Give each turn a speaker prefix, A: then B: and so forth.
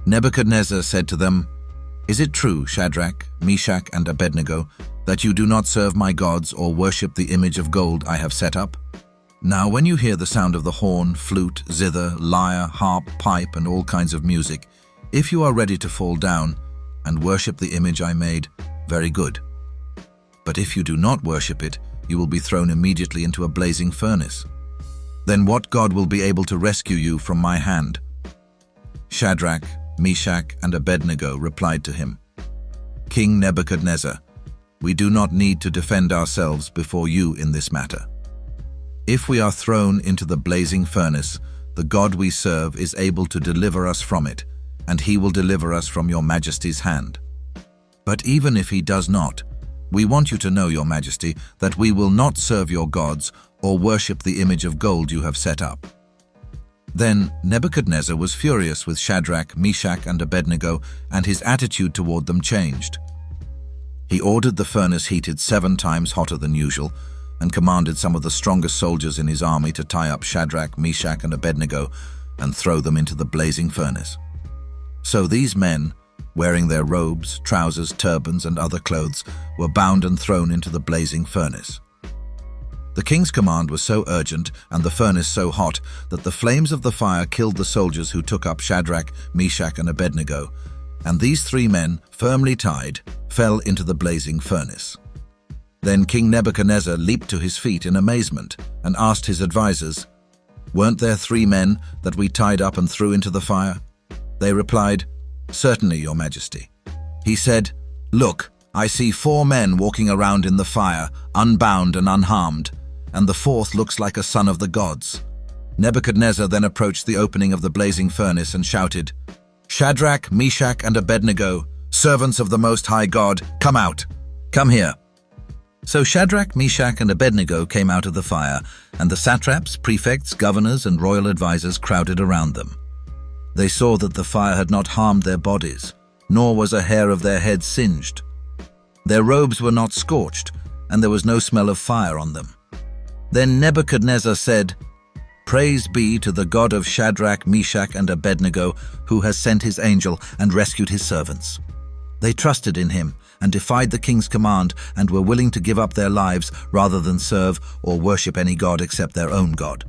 A: Nebuchadnezzar said to them, "Is it true, Shadrach, Meshach, and Abednego, that you do not serve my gods or worship the image of gold I have set up? Now when you hear the sound of the horn, flute, zither, lyre, harp, pipe, and all kinds of music, if you are ready to fall down and worship the image I made, very good. But if you do not worship it, you will be thrown immediately into a blazing furnace. Then what God will be able to rescue you from my hand?" Shadrach, Meshach, and Abednego replied to him, "King Nebuchadnezzar, we do not need to defend ourselves before you in this matter. If we are thrown into the blazing furnace, the God we serve is able to deliver us from it, and he will deliver us from your majesty's hand. But even if he does not, we want you to know, your majesty, that we will not serve your gods or worship the image of gold you have set up." Then Nebuchadnezzar was furious with Shadrach, Meshach, and Abednego, and his attitude toward them changed. He ordered the furnace heated 7 times hotter than usual, and commanded some of the strongest soldiers in his army to tie up Shadrach, Meshach, and Abednego and throw them into the blazing furnace. So these men, wearing their robes, trousers, turbans, and other clothes, were bound and thrown into the blazing furnace. The king's command was so urgent and the furnace so hot that the flames of the fire killed the soldiers who took up Shadrach, Meshach, and Abednego, and these 3 men, firmly tied, fell into the blazing furnace. Then King Nebuchadnezzar leaped to his feet in amazement and asked his advisors, "Weren't there 3 men that we tied up and threw into the fire?" They replied, "Certainly, your majesty." He said, "Look, I see 4 men walking around in the fire, unbound and unharmed, and the 4th looks like a son of the gods." Nebuchadnezzar then approached the opening of the blazing furnace and shouted, "Shadrach, Meshach, and Abednego, servants of the Most High God, come out! Come here!" So Shadrach, Meshach, and Abednego came out of the fire, and the satraps, prefects, governors, and royal advisors crowded around them. They saw that the fire had not harmed their bodies, nor was a hair of their heads singed. Their robes were not scorched, and there was no smell of fire on them. Then Nebuchadnezzar said, "Praise be to the God of Shadrach, Meshach, and Abednego, who has sent his angel and rescued his servants." They trusted in him and defied the king's command and were willing to give up their lives rather than serve or worship any god except their own God.